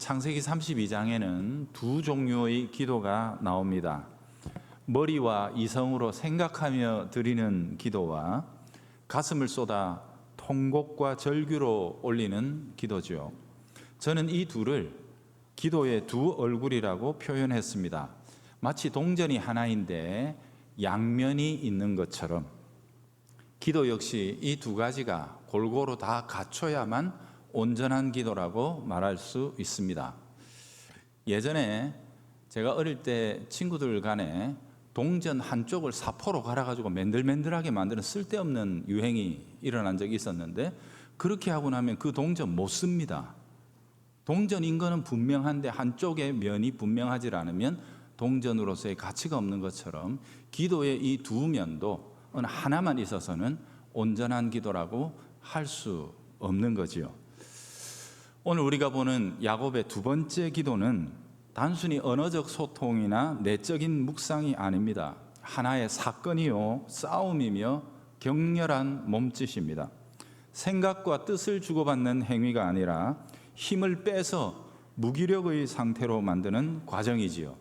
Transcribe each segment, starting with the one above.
창세기 32장에는 두 종류의 기도가 나옵니다. 머리와 이성으로 생각하며 드리는 기도와 가슴을 쏟아 통곡과 절규로 올리는 기도죠. 저는 이 둘을 기도의 두 얼굴이라고 표현했습니다. 마치 동전이 하나인데 양면이 있는 것처럼 기도 역시 이 두 가지가 골고루 다 갖춰야만 온전한 기도라고 말할 수 있습니다. 예전에 제가 어릴 때 친구들 간에 동전 한쪽을 사포로 갈아가지고 맨들맨들하게 만드는 쓸데없는 유행이 일어난 적이 있었는데, 그렇게 하고 나면 그 동전 못 씁니다. 동전인 거는 분명한데 한쪽의 면이 분명하지 않으면 동전으로서의 가치가 없는 것처럼 기도의 이 두 면도 어느 하나만 있어서는 온전한 기도라고 할 수 없는 거지요. 오늘 우리가 보는 야곱의 두 번째 기도는 단순히 언어적 소통이나 내적인 묵상이 아닙니다. 하나의 사건이요, 싸움이며 격렬한 몸짓입니다. 생각과 뜻을 주고받는 행위가 아니라 힘을 빼서 무기력의 상태로 만드는 과정이지요.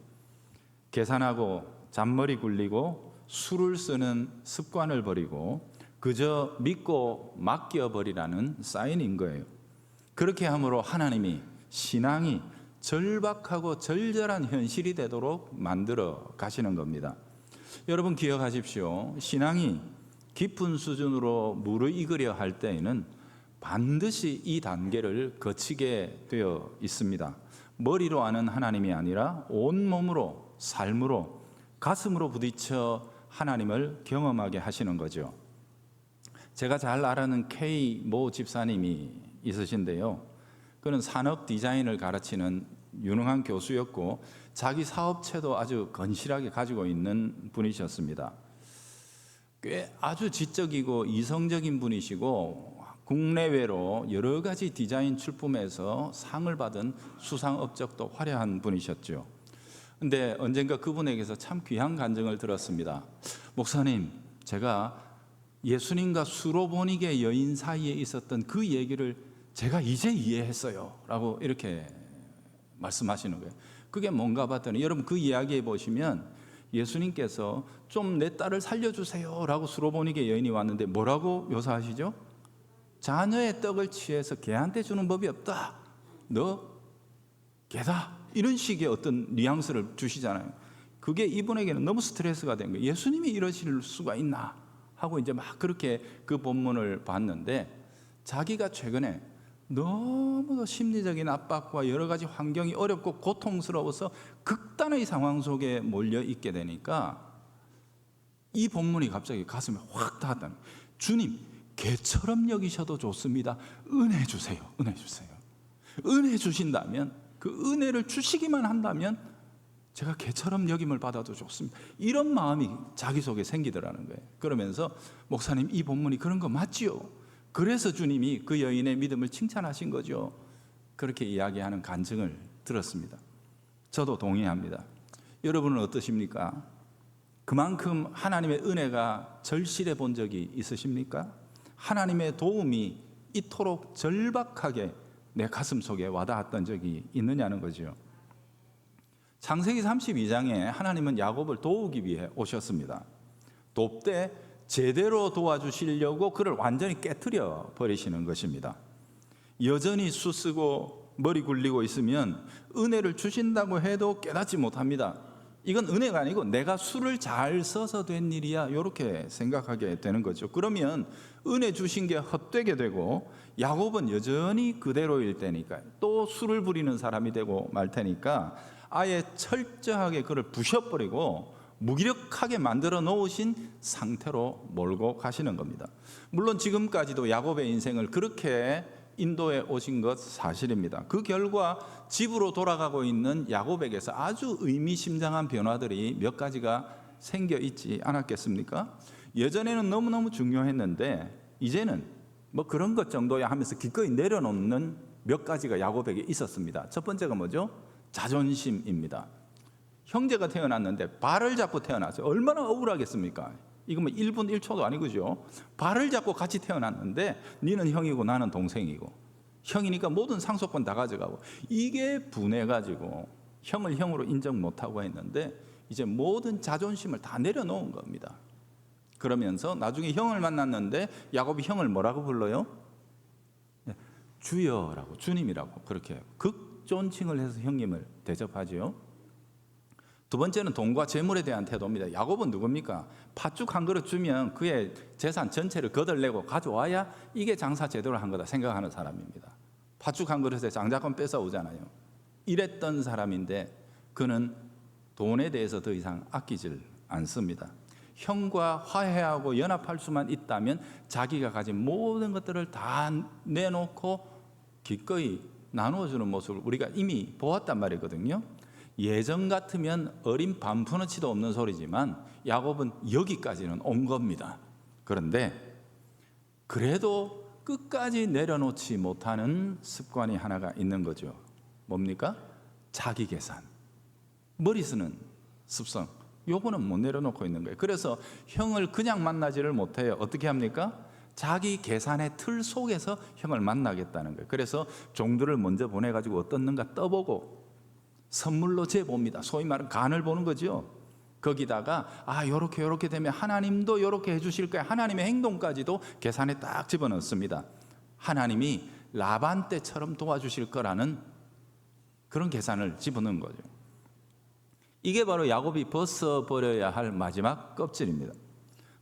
계산하고 잔머리 굴리고 술을 쓰는 습관을 버리고 그저 믿고 맡겨버리라는 사인인 거예요. 그렇게 함으로 하나님이 신앙이 절박하고 절절한 현실이 되도록 만들어 가시는 겁니다. 여러분 기억하십시오. 신앙이 깊은 수준으로 무르익으려 할 때에는 반드시 이 단계를 거치게 되어 있습니다. 머리로 아는 하나님이 아니라 온몸으로, 삶으로, 가슴으로 부딪혀 하나님을 경험하게 하시는 거죠. 제가 잘 아는 K 모 집사님이 있으신데요. 그는 산업 디자인을 가르치는 유능한 교수였고 자기 사업체도 아주 건실하게 가지고 있는 분이셨습니다. 꽤 아주 지적이고 이성적인 분이시고 국내외로 여러 가지 디자인 출품에서 상을 받은 수상 업적도 화려한 분이셨죠. 근데 언젠가 그분에게서 참 귀한 간증을 들었습니다. 목사님, 제가 예수님과 수로보니게 여인 사이에 있었던 그 얘기를 제가 이제 이해했어요 라고 이렇게 말씀하시는 거예요. 그게 뭔가 봤더니, 여러분 그 이야기에 보시면 예수님께서 좀 내 딸을 살려주세요 라고 수로보니게 여인이 왔는데 뭐라고 묘사하시죠? 자녀의 떡을 취해서 개한테 주는 법이 없다, 너 개다, 이런 식의 어떤 뉘앙스를 주시잖아요. 그게 이분에게는 너무 스트레스가 된 거예요. 예수님이 이러실 수가 있나 하고 이제 막 그렇게 그 본문을 봤는데, 자기가 최근에 너무도 심리적인 압박과 여러 가지 환경이 어렵고 고통스러워서 극단의 상황 속에 몰려 있게 되니까 이 본문이 갑자기 가슴에 확 닿았다는 거예요. 주님, 개처럼 여기셔도 좋습니다. 은혜 주세요. 은혜 주세요. 은혜 주신다면, 그 은혜를 주시기만 한다면 제가 개처럼 여김을 받아도 좋습니다. 이런 마음이 자기 속에 생기더라는 거예요. 그러면서 목사님, 이 본문이 그런 거 맞지요? 그래서 주님이 그 여인의 믿음을 칭찬하신 거죠. 그렇게 이야기하는 간증을 들었습니다. 저도 동의합니다. 여러분은 어떠십니까? 그만큼 하나님의 은혜가 절실해 본 적이 있으십니까? 하나님의 도움이 이토록 절박하게 내 가슴 속에 와닿았던 적이 있느냐는 거죠. 창세기 32장에 하나님은 야곱을 도우기 위해 오셨습니다. 돕되 제대로 도와주시려고 그를 완전히 깨트려 버리시는 것입니다. 여전히 수쓰고 머리 굴리고 있으면 은혜를 주신다고 해도 깨닫지 못합니다. 이건 은혜가 아니고 내가 수를 잘 써서 된 일이야, 이렇게 생각하게 되는 거죠. 그러면 은혜 주신 게 헛되게 되고 야곱은 여전히 그대로일 테니까, 또 수를 부리는 사람이 되고 말 테니까 아예 철저하게 그를 부셔버리고 무기력하게 만들어 놓으신 상태로 몰고 가시는 겁니다. 물론 지금까지도 야곱의 인생을 그렇게 인도에 오신 것 사실입니다. 그 결과 집으로 돌아가고 있는 야곱에게서 아주 의미심장한 변화들이 몇 가지가 생겨 있지 않았겠습니까? 예전에는 너무너무 중요했는데 이제는 뭐 그런 것 정도야 하면서 기꺼이 내려놓는 몇 가지가 야곱에게 있었습니다. 첫 번째가 뭐죠? 자존심입니다. 형제가 태어났는데 발을 잡고 태어났어요. 얼마나 억울하겠습니까? 이거 뭐 1분 1초도 아니고죠. 발을 잡고 같이 태어났는데 니는 형이고 나는 동생이고, 형이니까 모든 상속권 다 가져가고, 이게 분해가지고 형을 형으로 인정 못하고 했는데 이제 모든 자존심을 다 내려놓은 겁니다. 그러면서 나중에 형을 만났는데 야곱이 형을 뭐라고 불러요? 주여라고, 주님이라고 그렇게 극존칭을 해서 형님을 대접하지요. 두 번째는 돈과 재물에 대한 태도입니다. 야곱은 누굽니까? 팥죽 한 그릇 주면 그의 재산 전체를 거덜내고 가져와야 이게 장사 제대로 한 거다 생각하는 사람입니다. 팥죽 한 그릇에 장자권 뺏어오잖아요. 이랬던 사람인데 그는 돈에 대해서 더 이상 아끼질 않습니다. 형과 화해하고 연합할 수만 있다면 자기가 가진 모든 것들을 다 내놓고 기꺼이 나누어주는 모습을 우리가 이미 보았단 말이거든요. 예전 같으면 어린 반푼어치도 없는 소리지만 야곱은 여기까지는 온 겁니다. 그런데 그래도 끝까지 내려놓지 못하는 습관이 하나가 있는 거죠. 뭡니까? 자기 계산, 머리 쓰는 습성, 요거는 못 내려놓고 있는 거예요. 그래서 형을 그냥 만나지를 못해요. 어떻게 합니까? 자기 계산의 틀 속에서 형을 만나겠다는 거예요. 그래서 종들을 먼저 보내가지고 어떻는가 떠보고 선물로 재봅니다. 소위 말하는 간을 보는 거죠. 거기다가 요렇게 되면 하나님도 요렇게 해주실 거야. 하나님의 행동까지도 계산에 딱 집어넣습니다. 하나님이 라반 때처럼 도와주실 거라는 그런 계산을 집어넣은 거죠. 이게 바로 야곱이 벗어버려야 할 마지막 껍질입니다.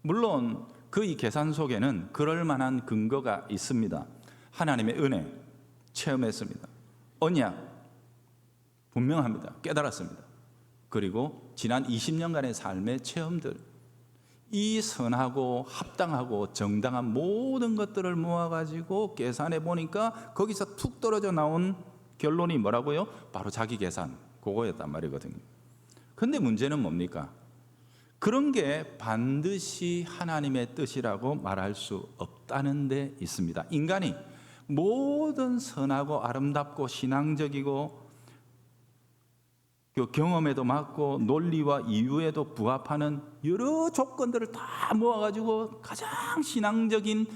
물론 그 이 계산 속에는 그럴 만한 근거가 있습니다. 하나님의 은혜 체험했습니다. 언약 분명합니다. 깨달았습니다. 그리고 지난 20년간의 삶의 체험들, 이 선하고 합당하고 정당한 모든 것들을 모아가지고 계산해 보니까 거기서 툭 떨어져 나온 결론이 뭐라고요? 바로 자기 계산, 그거였단 말이거든요. 근데 문제는 뭡니까? 그런 게 반드시 하나님의 뜻이라고 말할 수 없다는 데 있습니다. 인간이 모든 선하고 아름답고 신앙적이고 경험에도 맞고 논리와 이유에도 부합하는 여러 조건들을 다 모아가지고 가장 신앙적인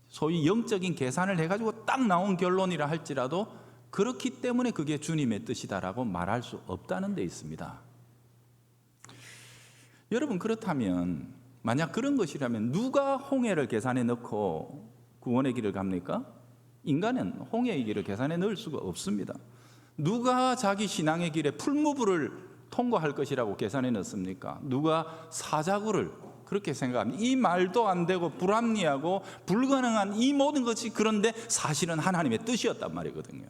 소위 영적인 계산을 해가지고 딱 나온 결론이라 할지라도 그렇기 때문에 그게 주님의 뜻이다라고 말할 수 없다는 데 있습니다. 여러분, 그렇다면 만약 그런 것이라면 누가 홍해를 계산에 넣고 구원의 길을 갑니까? 인간은 홍해의 길을 계산에 넣을 수가 없습니다. 누가 자기 신앙의 길에 풀무불을 통과할 것이라고 계산해 넣습니까? 누가 사자구를 그렇게 생각합니다. 이 말도 안 되고 불합리하고 불가능한 이 모든 것이 그런데 사실은 하나님의 뜻이었단 말이거든요.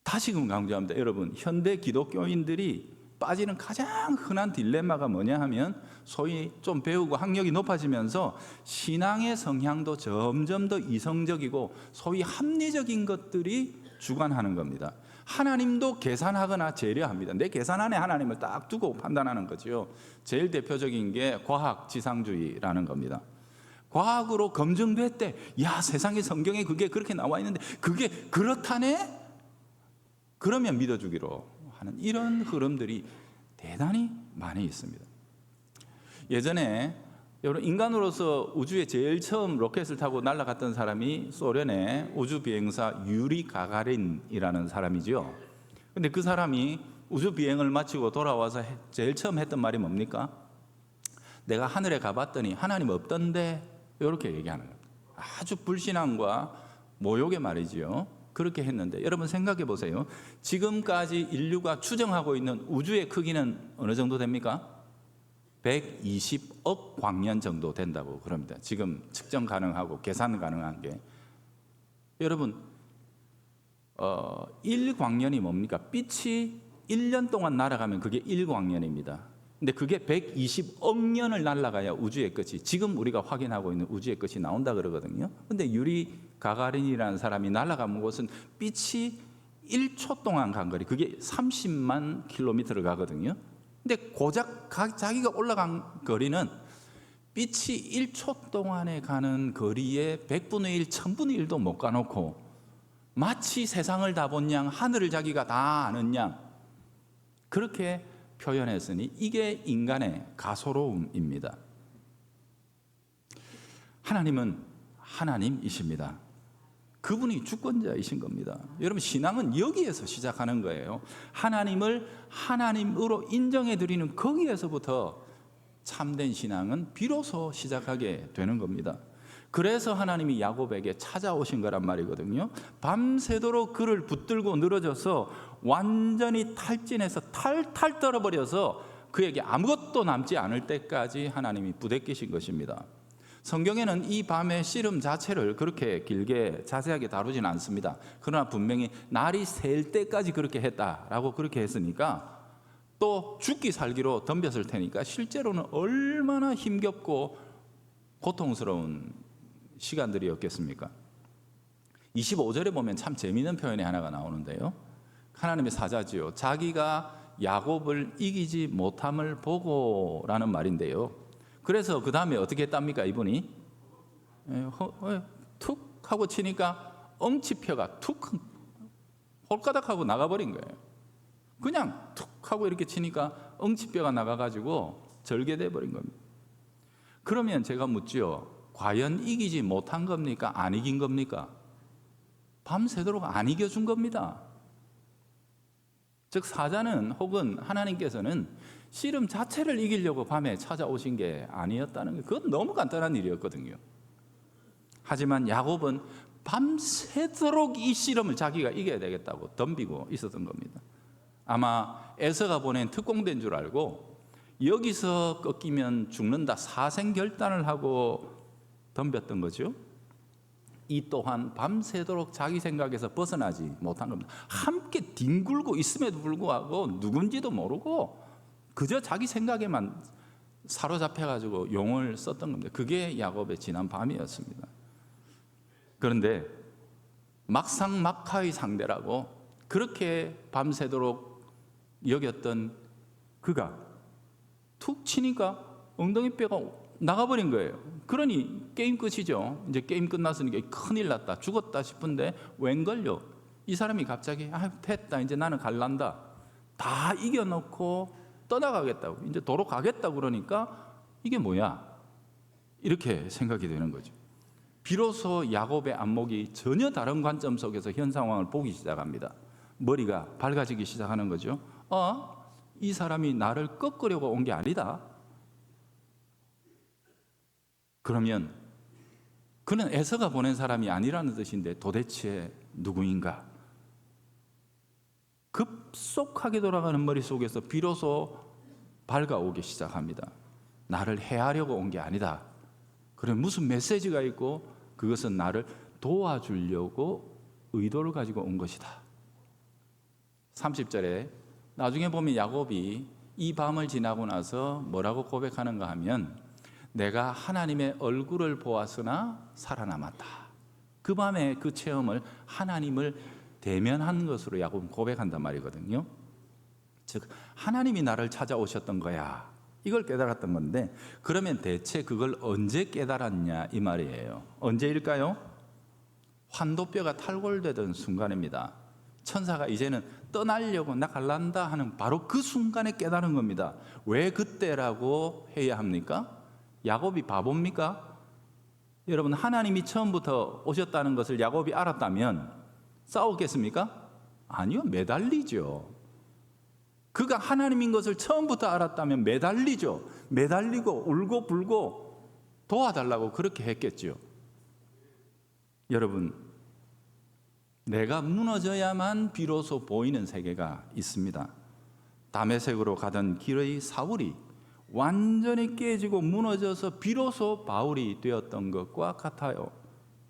다시금 강조합니다. 여러분, 현대 기독교인들이 빠지는 가장 흔한 딜레마가 뭐냐 하면 소위 좀 배우고 학력이 높아지면서 신앙의 성향도 점점 더 이성적이고 소위 합리적인 것들이 주관하는 겁니다. 하나님도 계산하거나 재려합니다. 내 계산 안에 하나님을 딱 두고 판단하는 거죠. 제일 대표적인 게 과학지상주의라는 겁니다. 과학으로 검증됐대. 야, 세상에 성경에 그게 그렇게 나와 있는데 그게 그렇다네? 그러면 믿어주기로 하는 이런 흐름들이 대단히 많이 있습니다. 예전에 여러분, 인간으로서 우주에 제일 처음 로켓을 타고 날아갔던 사람이 소련의 우주 비행사 유리 가가린이라는 사람이죠. 근데 그 사람이 우주 비행을 마치고 돌아와서 제일 처음 했던 말이 뭡니까? 내가 하늘에 가봤더니 하나님 없던데, 이렇게 얘기하는 겁니다. 아주 불신앙과 모욕의 말이지요. 그렇게 했는데 여러분 생각해 보세요. 지금까지 인류가 추정하고 있는 우주의 크기는 어느 정도 됩니까? 120억 광년 정도 된다고 그럽니다. 지금 측정 가능하고 계산 가능한 게. 여러분 1광년이 뭡니까? 빛이 1년 동안 날아가면 그게 1광년입니다. 근데 그게 120억 년을 날아가야 우주의 끝이, 지금 우리가 확인하고 있는 우주의 끝이 나온다 그러거든요. 근데 유리 가가린이라는 사람이 날아간 곳은 빛이 1초 동안 간 거리, 그게 30만 킬로미터를 가거든요. 근데 고작 자기가 올라간 거리는 빛이 1초 동안에 가는 거리에 100분의 1, 1000분의 1도 못 가놓고 마치 세상을 다 본 양, 하늘을 자기가 다 아는 양, 그렇게 표현했으니 이게 인간의 가소로움입니다. 하나님은 하나님이십니다. 그분이 주권자이신 겁니다. 여러분, 신앙은 여기에서 시작하는 거예요. 하나님을 하나님으로 인정해 드리는 거기에서부터 참된 신앙은 비로소 시작하게 되는 겁니다. 그래서 하나님이 야곱에게 찾아오신 거란 말이거든요. 밤새도록 그를 붙들고 늘어져서 완전히 탈진해서 탈탈 떨어버려서 그에게 아무것도 남지 않을 때까지 하나님이 부대끼신 것입니다. 성경에는 이 밤의 씨름 자체를 그렇게 길게 자세하게 다루지는 않습니다. 그러나 분명히 날이 셀 때까지 그렇게 했다라고 그렇게 했으니까, 또 죽기 살기로 덤볐을 테니까 실제로는 얼마나 힘겹고 고통스러운 시간들이었겠습니까? 25절에 보면 참 재미있는 표현이 하나가 나오는데요. 하나님의 사자지요, 자기가 야곱을 이기지 못함을 보고라는 말인데요. 그래서 그 다음에 어떻게 했답니까? 이분이 툭 하고 치니까 엉치뼈가 툭 홀가닥 하고 나가버린 거예요. 그냥 툭 하고 이렇게 치니까 엉치뼈가 나가가지고 절개돼 버린 겁니다. 그러면 제가 묻지요, 과연 이기지 못한 겁니까? 안 이긴 겁니까? 밤새도록 안 이겨준 겁니다. 즉, 사자는 혹은 하나님께서는 씨름 자체를 이기려고 밤에 찾아오신 게 아니었다는 게, 그건 너무 간단한 일이었거든요. 하지만 야곱은 밤새도록 이 씨름을 자기가 이겨야 되겠다고 덤비고 있었던 겁니다. 아마 에서가 보낸 특공대인 줄 알고 여기서 꺾이면 죽는다 사생결단을 하고 덤볐던 거죠. 이 또한 밤새도록 자기 생각에서 벗어나지 못한 겁니다. 함께 뒹굴고 있음에도 불구하고 누군지도 모르고 그저 자기 생각에만 사로잡혀가지고 용을 썼던 겁니다. 그게 야곱의 지난 밤이었습니다. 그런데 막상 막하의 상대라고 그렇게 밤새도록 여겼던 그가 툭 치니까 엉덩이 뼈가 나가버린 거예요. 그러니 게임 끝이죠. 이제 게임 끝났으니까 큰일 났다, 죽었다 싶은데 웬걸요? 이 사람이 갑자기 됐다, 이제 나는 갈란다, 다 이겨놓고 떠나가겠다고, 이제 도로 가겠다고 그러니까 이게 뭐야? 이렇게 생각이 되는 거죠. 비로소 야곱의 안목이 전혀 다른 관점 속에서 현 상황을 보기 시작합니다. 머리가 밝아지기 시작하는 거죠. 이 사람이 나를 꺾으려고 온 게 아니다. 그러면 그는 에서가 보낸 사람이 아니라는 뜻인데 도대체 누구인가? 급속하게 돌아가는 머릿속에서 비로소 밝아오기 시작합니다. 나를 해하려고 온 게 아니다. 그럼 무슨 메시지가 있고 그것은 나를 도와주려고 의도를 가지고 온 것이다. 30절에 나중에 보면 야곱이 이 밤을 지나고 나서 뭐라고 고백하는가 하면, 내가 하나님의 얼굴을 보았으나 살아남았다. 그 밤에 그 체험을 하나님을 대면한 것으로 야곱은 고백한단 말이거든요. 즉 하나님이 나를 찾아오셨던 거야, 이걸 깨달았던 건데, 그러면 대체 그걸 언제 깨달았냐 이 말이에요. 언제일까요? 환도뼈가 탈골되던 순간입니다. 천사가 이제는 떠나려고 나 갈란다 하는 바로 그 순간에 깨달은 겁니다. 왜 그때라고 해야 합니까? 야곱이 바보입니까? 여러분, 하나님이 처음부터 오셨다는 것을 야곱이 알았다면 싸웠겠습니까? 아니요, 매달리죠. 그가 하나님인 것을 처음부터 알았다면 매달리죠. 매달리고 울고 불고 도와달라고 그렇게 했겠죠. 여러분, 내가 무너져야만 비로소 보이는 세계가 있습니다. 다메섹으로 가던 길의 사울이 완전히 깨지고 무너져서 비로소 바울이 되었던 것과 같아요.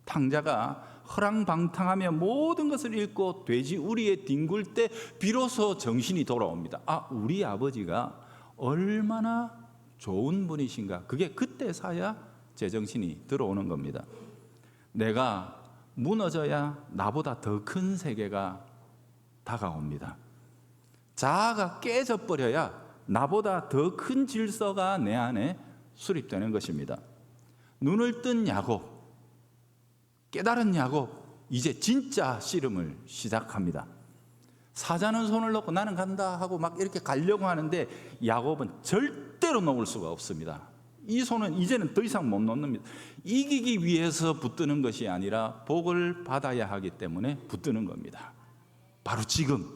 탕자가 허랑방탕하며 모든 것을 잃고 돼지 우리에 뒹굴 때 비로소 정신이 돌아옵니다. 우리 아버지가 얼마나 좋은 분이신가. 그게 그때서야 제정신이 들어오는 겁니다. 내가 무너져야 나보다 더 큰 세계가 다가옵니다. 자아가 깨져버려야 나보다 더 큰 질서가 내 안에 수립되는 것입니다. 눈을 뜬 야곱, 깨달은 야곱, 이제 진짜 씨름을 시작합니다. 사자는 손을 놓고 나는 간다 하고 막 이렇게 가려고 하는데 야곱은 절대로 놓을 수가 없습니다. 이 손은 이제는 더 이상 못 놓습니다. 이기기 위해서 붙드는 것이 아니라 복을 받아야 하기 때문에 붙드는 겁니다. 바로 지금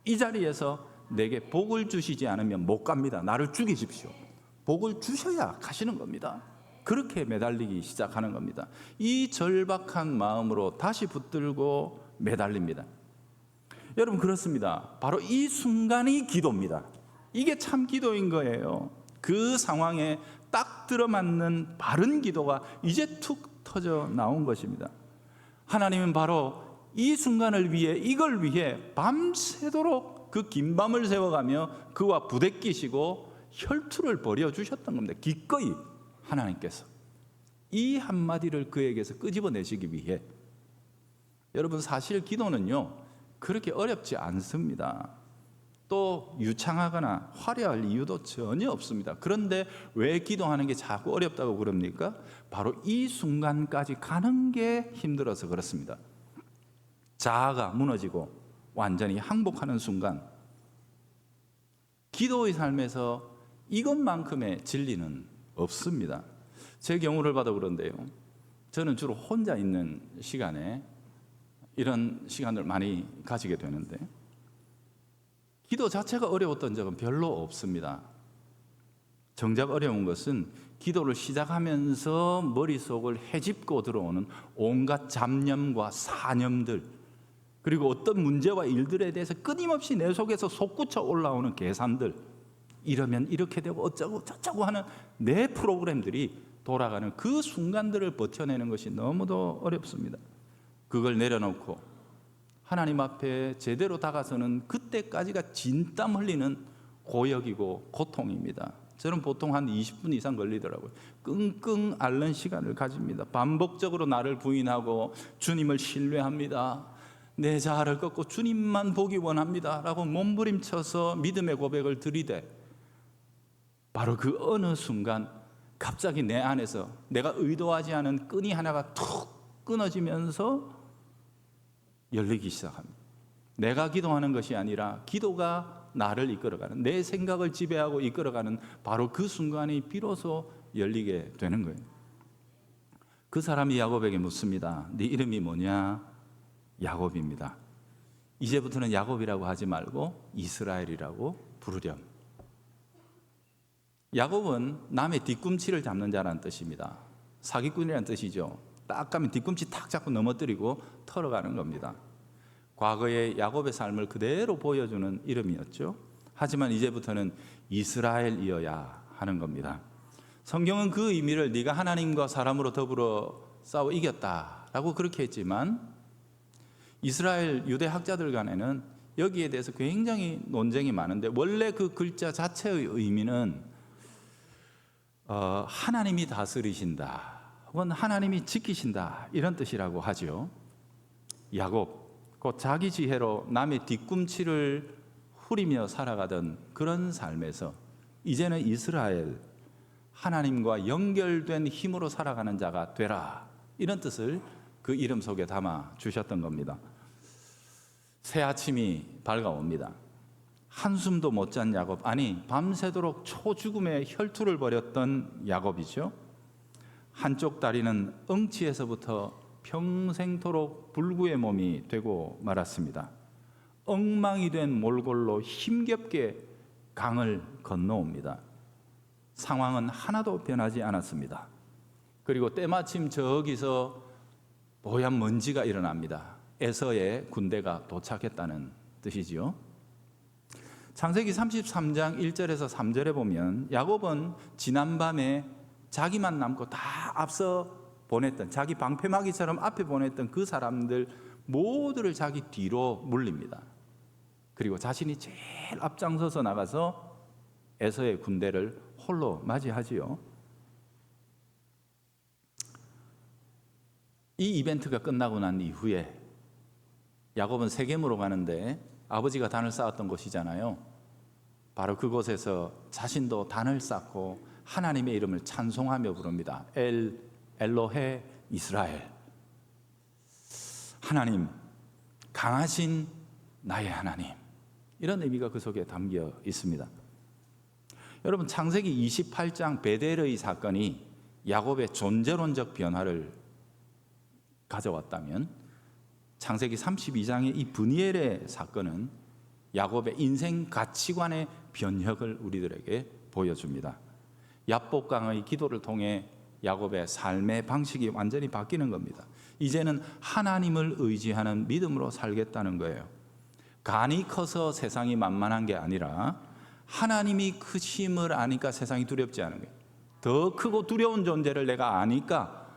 이 자리에서 내게 복을 주시지 않으면 못 갑니다. 나를 죽이십시오. 복을 주셔야 가시는 겁니다. 그렇게 매달리기 시작하는 겁니다. 이 절박한 마음으로 다시 붙들고 매달립니다. 여러분, 그렇습니다. 바로 이 순간이 기도입니다. 이게 참 기도인 거예요. 그 상황에 딱 들어맞는 바른 기도가 이제 툭 터져 나온 것입니다. 하나님은 바로 이 순간을 위해, 이걸 위해 밤새도록 그 긴 밤을 새워가며 그와 부대끼시고 혈투를 벌여주셨던 겁니다. 기꺼이 하나님께서 이 한마디를 그에게서 끄집어내시기 위해. 여러분, 사실 기도는요 그렇게 어렵지 않습니다. 또 유창하거나 화려할 이유도 전혀 없습니다. 그런데 왜 기도하는 게 자꾸 어렵다고 그럽니까? 바로 이 순간까지 가는 게 힘들어서 그렇습니다. 자아가 무너지고 완전히 항복하는 순간, 기도의 삶에서 이것만큼의 진리는 없습니다. 제 경우를 봐도 그런데요, 저는 주로 혼자 있는 시간에 이런 시간을 많이 가지게 되는데, 기도 자체가 어려웠던 적은 별로 없습니다. 정작 어려운 것은 기도를 시작하면서 머릿속을 헤집고 들어오는 온갖 잡념과 사념들, 그리고 어떤 문제와 일들에 대해서 끊임없이 내 속에서 솟구쳐 올라오는 계산들, 이러면 이렇게 되고 어쩌고 저쩌고 하는 내 프로그램들이 돌아가는 그 순간들을 버텨내는 것이 너무도 어렵습니다. 그걸 내려놓고 하나님 앞에 제대로 다가서는 그때까지가 진땀 흘리는 고역이고 고통입니다. 저는 보통 한 20분 이상 걸리더라고요. 끙끙 앓는 시간을 가집니다. 반복적으로 나를 부인하고 주님을 신뢰합니다. 내 자아를 꺾고 주님만 보기 원합니다 라고 몸부림쳐서 믿음의 고백을 드리되, 바로 그 어느 순간 갑자기 내 안에서 내가 의도하지 않은 끈이 하나가 툭 끊어지면서 열리기 시작합니다. 내가 기도하는 것이 아니라 기도가 나를 이끌어가는, 내 생각을 지배하고 이끌어가는 바로 그 순간이 비로소 열리게 되는 거예요. 그 사람이 야곱에게 묻습니다. 네 이름이 뭐냐? 야곱입니다. 이제부터는 야곱이라고 하지 말고 이스라엘이라고 부르렴. 야곱은 남의 뒤꿈치를 잡는 자라는 뜻입니다. 사기꾼이라는 뜻이죠. 딱 가면 뒤꿈치 탁 잡고 넘어뜨리고 털어가는 겁니다. 과거의 야곱의 삶을 그대로 보여주는 이름이었죠. 하지만 이제부터는 이스라엘이어야 하는 겁니다. 성경은 그 의미를 네가 하나님과 사람으로 더불어 싸워 이겼다라고 그렇게 했지만, 이스라엘 유대 학자들 간에는 여기에 대해서 굉장히 논쟁이 많은데, 원래 그 글자 자체의 의미는 하나님이 다스리신다 혹은 하나님이 지키신다 이런 뜻이라고 하죠. 야곱, 곧 자기 지혜로 남의 뒤꿈치를 후리며 살아가던 그런 삶에서 이제는 이스라엘, 하나님과 연결된 힘으로 살아가는 자가 되라, 이런 뜻을 그 이름 속에 담아 주셨던 겁니다. 새 아침이 밝아옵니다. 한숨도 못 잔 야곱, 아니 밤새도록 초죽음의 혈투를 벌였던 야곱이죠. 한쪽 다리는 엉치에서부터 평생토록 불구의 몸이 되고 말았습니다. 엉망이 된 몰골로 힘겹게 강을 건너옵니다. 상황은 하나도 변하지 않았습니다. 그리고 때마침 저기서 뽀얀 먼지가 일어납니다. 에서의 군대가 도착했다는 뜻이지요. 창세기 33장 1절에서 3절에 보면 야곱은 지난밤에 자기만 남고 다 앞서 보냈던, 자기 방패막이처럼 앞에 보냈던 그 사람들 모두를 자기 뒤로 물립니다. 그리고 자신이 제일 앞장서서 나가서 에서의 군대를 홀로 맞이하지요. 이 이벤트가 끝나고 난 이후에 야곱은 세겜으로 가는데, 아버지가 단을 쌓았던 곳이잖아요. 바로 그곳에서 자신도 단을 쌓고 하나님의 이름을 찬송하며 부릅니다. 엘로헤 이스라엘, 하나님, 강하신 나의 하나님, 이런 의미가 그 속에 담겨 있습니다. 여러분, 창세기 28장 베델의 사건이 야곱의 존재론적 변화를 가져왔다면 창세기 32장의 이 브니엘의 사건은 야곱의 인생 가치관의 변혁을 우리들에게 보여줍니다. 야복강의 기도를 통해 야곱의 삶의 방식이 완전히 바뀌는 겁니다. 이제는 하나님을 의지하는 믿음으로 살겠다는 거예요. 간이 커서 세상이 만만한 게 아니라 하나님이 크심을 아니까 세상이 두렵지 않은 거예요. 더 크고 두려운 존재를 내가 아니까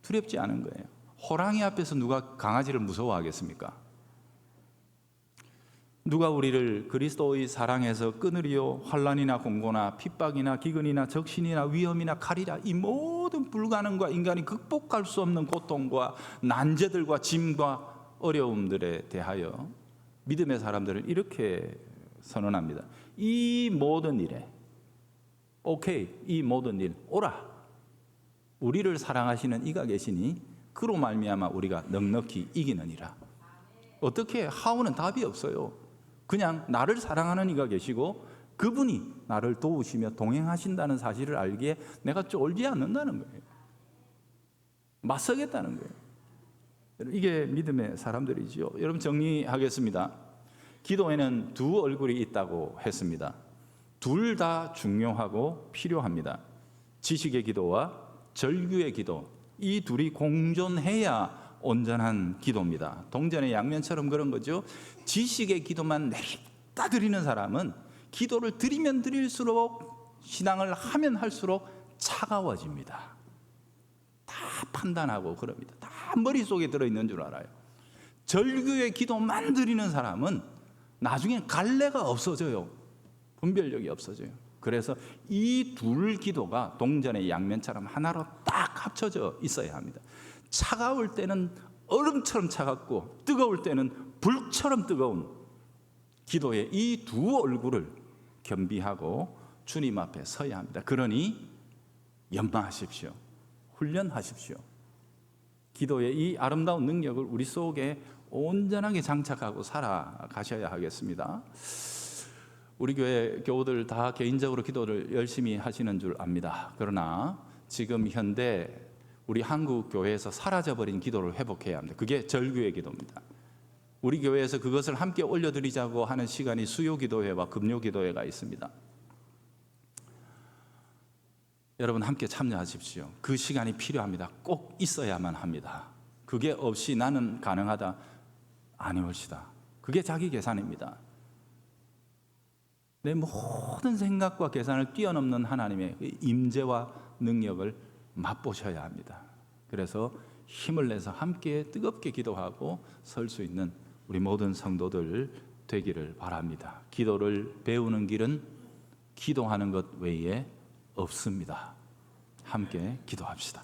두렵지 않은 거예요. 호랑이 앞에서 누가 강아지를 무서워하겠습니까? 누가 우리를 그리스도의 사랑에서 끊으리요? 환난이나 공고나 핍박이나 기근이나 적신이나 위험이나 칼이라, 이 모든 불가능과 인간이 극복할 수 없는 고통과 난제들과 짐과 어려움들에 대하여 믿음의 사람들은 이렇게 선언합니다. 이 모든 일에, 오케이, 이 모든 일, 오라. 우리를 사랑하시는 이가 계시니 그로 말미암아 우리가 넉넉히 이기느니라. 어떻게? 하오는 답이 없어요. 그냥 나를 사랑하는 이가 계시고 그분이 나를 도우시며 동행하신다는 사실을 알기에 내가 쫄지 않는다는 거예요. 맞서겠다는 거예요. 이게 믿음의 사람들이지요. 여러분, 정리하겠습니다. 기도에는 두 얼굴이 있다고 했습니다. 둘 다 중요하고 필요합니다. 지식의 기도와 절규의 기도, 이 둘이 공존해야 온전한 기도입니다. 동전의 양면처럼 그런 거죠. 지식의 기도만 내리다 드리는 사람은 기도를 드리면 드릴수록, 신앙을 하면 할수록 차가워집니다. 다 판단하고 그럽니다. 다 머릿속에 들어있는 줄 알아요. 절규의 기도만 드리는 사람은 나중에 갈래가 없어져요. 분별력이 없어져요. 그래서 이 둘 기도가 동전의 양면처럼 하나로 딱 합쳐져 있어야 합니다. 차가울 때는 얼음처럼 차갑고 뜨거울 때는 불처럼 뜨거운 기도의 이 두 얼굴을 겸비하고 주님 앞에 서야 합니다. 그러니 연마하십시오. 훈련하십시오. 기도의 이 아름다운 능력을 우리 속에 온전하게 장착하고 살아가셔야 하겠습니다. 우리 교회 교우들 다 개인적으로 기도를 열심히 하시는 줄 압니다. 그러나 지금 현대 우리 한국 교회에서 사라져버린 기도를 회복해야 합니다. 그게 절규의 기도입니다. 우리 교회에서 그것을 함께 올려드리자고 하는 시간이 수요기도회와 금요기도회가 있습니다. 여러분, 함께 참여하십시오. 그 시간이 필요합니다. 꼭 있어야만 합니다. 그게 없이 나는 가능하다, 아니 옳시다. 그게 자기 계산입니다. 내 모든 생각과 계산을 뛰어넘는 하나님의 임재와 능력을 맛보셔야 합니다. 그래서 힘을 내서 함께 뜨겁게 기도하고 설 수 있는 우리 모든 성도들 되기를 바랍니다. 기도를 배우는 길은 기도하는 것 외에 없습니다. 함께 기도합시다.